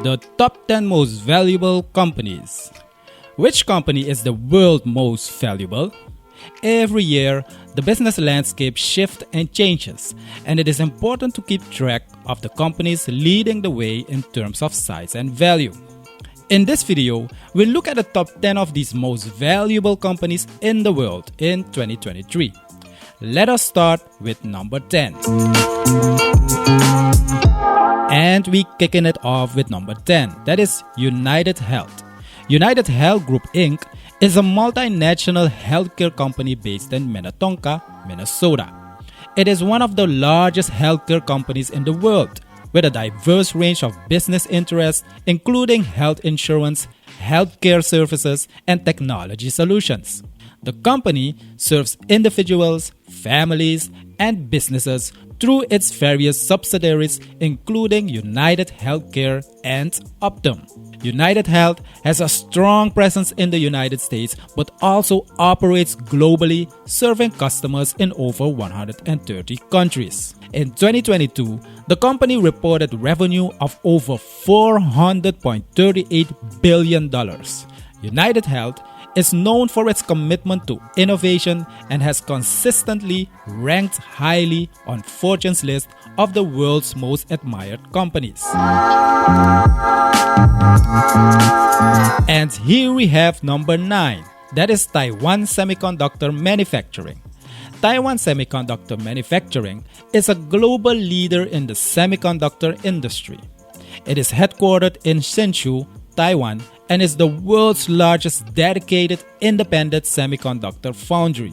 The top 10 most valuable companies. Which company is the world's most valuable? Every year, the business landscape shifts and changes, and it is important to keep track of the companies leading the way in terms of size and value. In this video, we'll look at the top 10 of these most valuable companies in the world in 2023. Let us start with number 10. And we're kicking it off with number 10, that is United Health. United Health Group Inc. is a multinational healthcare company based in Minnetonka, Minnesota. It is one of the largest healthcare companies in the world, with a diverse range of business interests, including health insurance, healthcare services, and technology solutions. The company serves individuals, families, and businesses through its various subsidiaries, including United Healthcare and Optum. United Health has a strong presence in the United States, but also operates globally, serving customers in over 130 countries. In 2022, the company reported revenue of over $400.38 billion. United Health is known for its commitment to innovation and has consistently ranked highly on Fortune's list of the world's most admired companies. And here we have number 9, that is Taiwan Semiconductor Manufacturing. Taiwan Semiconductor Manufacturing is a global leader in the semiconductor industry. It is headquartered in Hsinchu, Taiwan, and is the world's largest dedicated independent semiconductor foundry.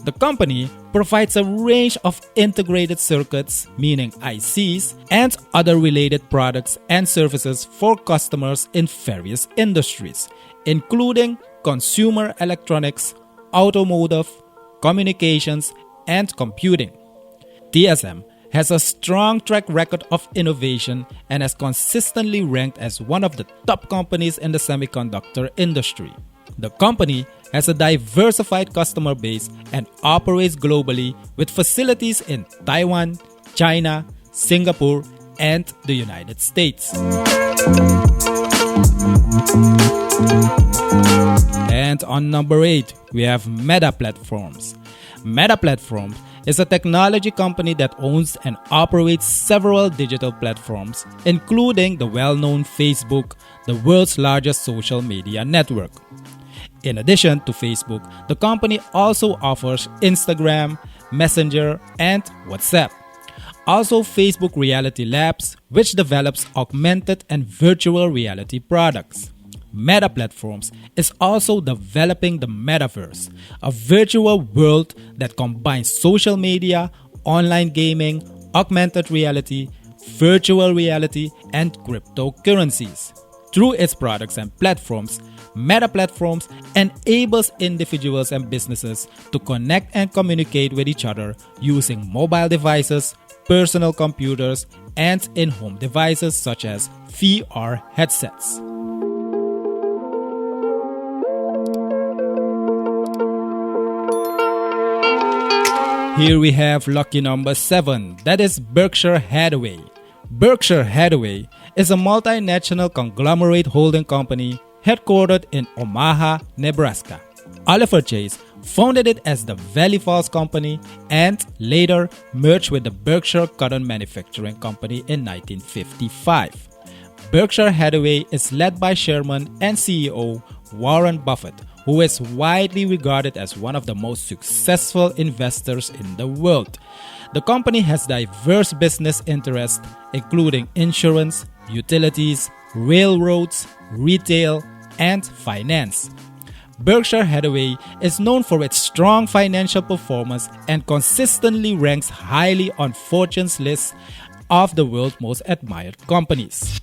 The company provides a range of integrated circuits, meaning ICs, and other related products and services for customers in various industries, including consumer electronics, automotive, communications, and computing. TSM has a strong track record of innovation and has consistently ranked as one of the top companies in the semiconductor industry. The company has a diversified customer base and operates globally with facilities in Taiwan, China, Singapore, and the United States. And on number 8, we have Meta Platforms. Meta Platforms is a technology company that owns and operates several digital platforms, including the well-known Facebook, the world's largest social media network. In addition to Facebook, the company also offers Instagram, Messenger, and WhatsApp. Also, Facebook Reality Labs, which develops augmented and virtual reality products. Meta Platforms is also developing the metaverse, a virtual world that combines social media, online gaming, augmented reality, virtual reality, and cryptocurrencies. Through its products and platforms, Meta Platforms enables individuals and businesses to connect and communicate with each other using mobile devices, personal computers, and in-home devices such as VR headsets. Here we have lucky number 7, that is Berkshire Hathaway. Berkshire Hathaway is a multinational conglomerate holding company headquartered in Omaha, Nebraska. Oliver Chase founded it as the Valley Falls Company and later merged with the Berkshire Cotton Manufacturing Company in 1955. Berkshire Hathaway is led by Chairman and CEO Warren Buffett, who is widely regarded as one of the most successful investors in the world. The company has diverse business interests, including insurance, utilities, railroads, retail, and finance. Berkshire Hathaway is known for its strong financial performance and consistently ranks highly on Fortune's list of the world's most admired companies.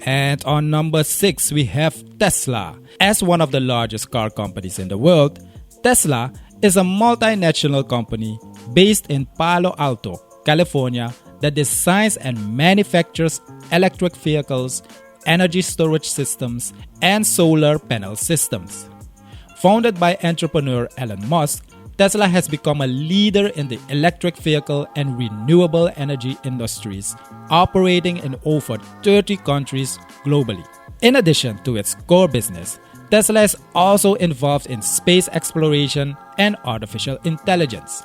And on number 6, we have Tesla. As one of the largest car companies in the world, Tesla is a multinational company based in Palo Alto, California, that designs and manufactures electric vehicles, energy storage systems, and solar panel systems. Founded by entrepreneur Elon Musk, Tesla has become a leader in the electric vehicle and renewable energy industries, operating in over 30 countries globally. In addition to its core business, Tesla is also involved in space exploration and artificial intelligence.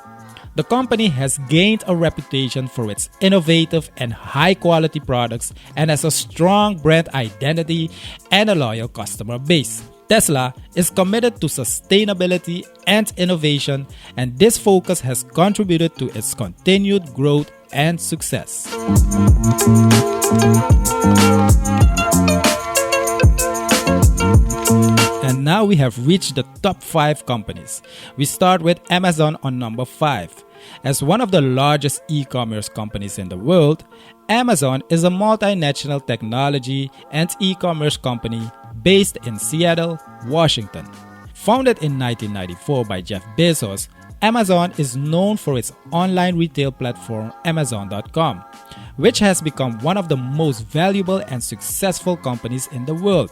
The company has gained a reputation for its innovative and high-quality products and has a strong brand identity and a loyal customer base. Tesla is committed to sustainability and innovation, and this focus has contributed to its continued growth and success. And now we have reached the top 5 companies. We start with Amazon on number 5. As one of the largest e-commerce companies in the world, Amazon is a multinational technology and e-commerce company based in Seattle, Washington. Founded in 1994 by Jeff Bezos, Amazon is known for its online retail platform Amazon.com, which has become one of the most valuable and successful companies in the world.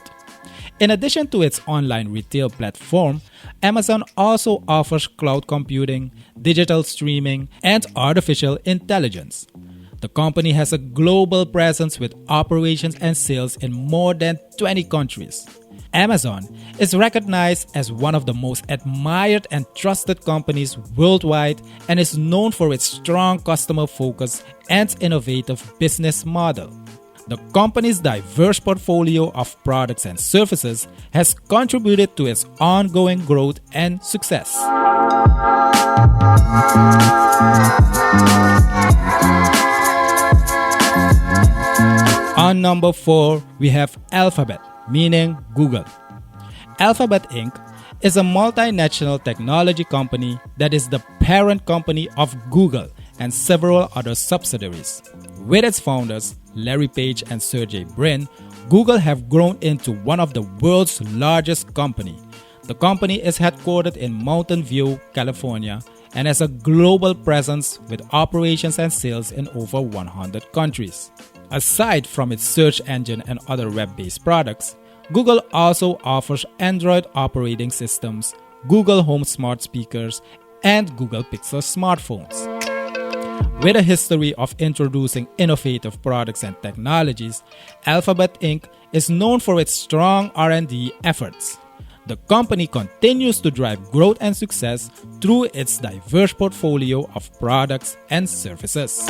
In addition to its online retail platform, Amazon also offers cloud computing, digital streaming, and artificial intelligence. The company has a global presence with operations and sales in more than 20 countries. Amazon is recognized as one of the most admired and trusted companies worldwide and is known for its strong customer focus and innovative business model. The company's diverse portfolio of products and services has contributed to its ongoing growth and success. On number 4, we have Alphabet, meaning Google. Alphabet Inc. is a multinational technology company that is the parent company of Google and several other subsidiaries. With its founders, Larry Page and Sergey Brin, Google have grown into one of the world's largest company. The company is headquartered in Mountain View, California, and has a global presence with operations and sales in over 100 countries. Aside from its search engine and other web-based products, Google also offers Android operating systems, Google Home smart speakers, and Google Pixel smartphones. With a history of introducing innovative products and technologies, Alphabet Inc. is known for its strong R&D efforts. The company continues to drive growth and success through its diverse portfolio of products and services.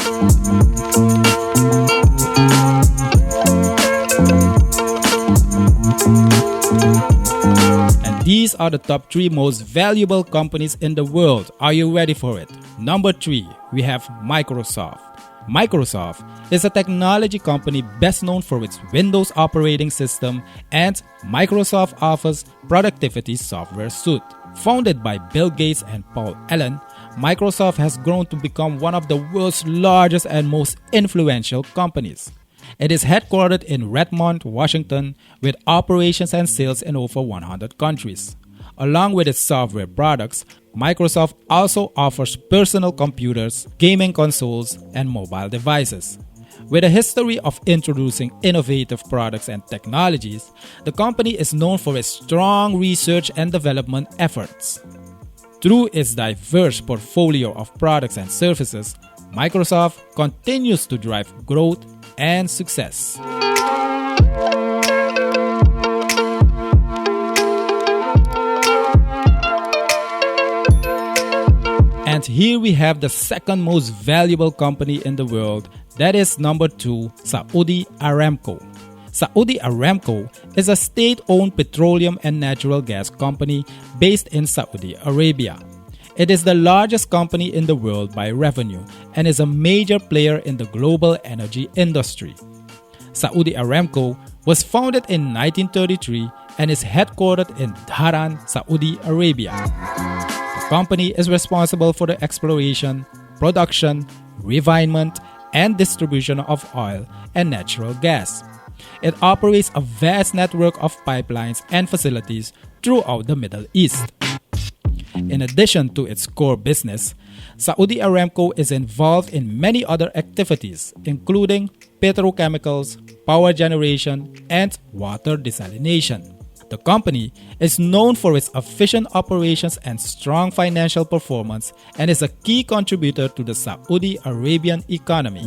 And these are the top 3 most valuable companies in the world. Are you ready for it? Number 3, we have Microsoft. Microsoft is a technology company best known for its Windows operating system and Microsoft Office productivity software suite. Founded by Bill Gates and Paul Allen, Microsoft has grown to become one of the world's largest and most influential companies. It is headquartered in Redmond, Washington, with operations and sales in over 100 countries. Along with its software products, Microsoft also offers personal computers, gaming consoles, and mobile devices. With a history of introducing innovative products and technologies, the company is known for its strong research and development efforts. Through its diverse portfolio of products and services, Microsoft continues to drive growth and success. And here we have the second most valuable company in the world, that is number 2, Saudi Aramco. Saudi Aramco is a state-owned petroleum and natural gas company based in Saudi Arabia. It is the largest company in the world by revenue and is a major player in the global energy industry. Saudi Aramco was founded in 1933 and is headquartered in Dhahran, Saudi Arabia. The company is responsible for the exploration, production, refinement, and distribution of oil and natural gas. It operates a vast network of pipelines and facilities throughout the Middle East. In addition to its core business, Saudi Aramco is involved in many other activities, including petrochemicals, power generation, and water desalination. The company is known for its efficient operations and strong financial performance and is a key contributor to the Saudi Arabian economy.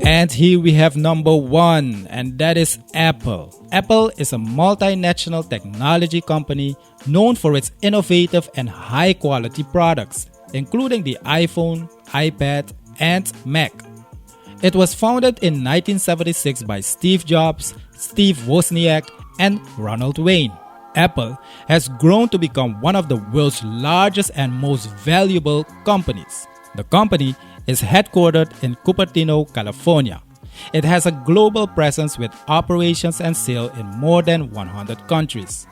And here we have number 1, and that is Apple. Apple is a multinational technology company known for its innovative and high-quality products, including the iPhone, iPad, and Mac. It was founded in 1976 by Steve Jobs, Steve Wozniak, and Ronald Wayne. Apple has grown to become one of the world's largest and most valuable companies. The company is headquartered in Cupertino, California. It has a global presence with operations and sales in more than 100 countries.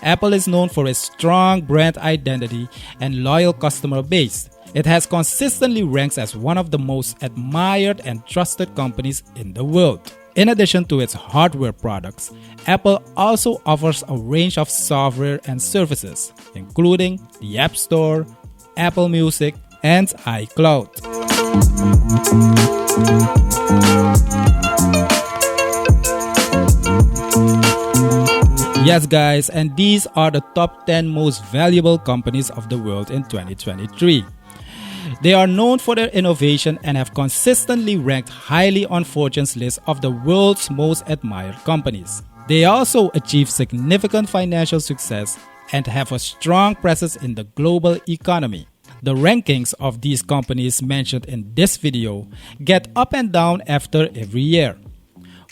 Apple is known for its strong brand identity and loyal customer base. It has consistently ranked as one of the most admired and trusted companies in the world. In addition to its hardware products, Apple also offers a range of software and services, including the App Store, Apple Music, and iCloud. Yes guys, and these are the top 10 most valuable companies of the world in 2023. They are known for their innovation and have consistently ranked highly on Fortune's list of the world's most admired companies. They also achieve significant financial success and have a strong presence in the global economy. The rankings of these companies mentioned in this video get up and down after every year.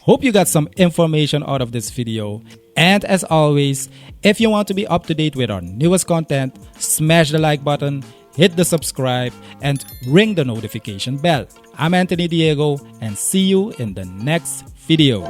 Hope you got some information out of this video. And as always, if you want to be up to date with our newest content, smash the like button, hit the subscribe, and ring the notification bell. I'm Anthony Diego, and see you in the next video.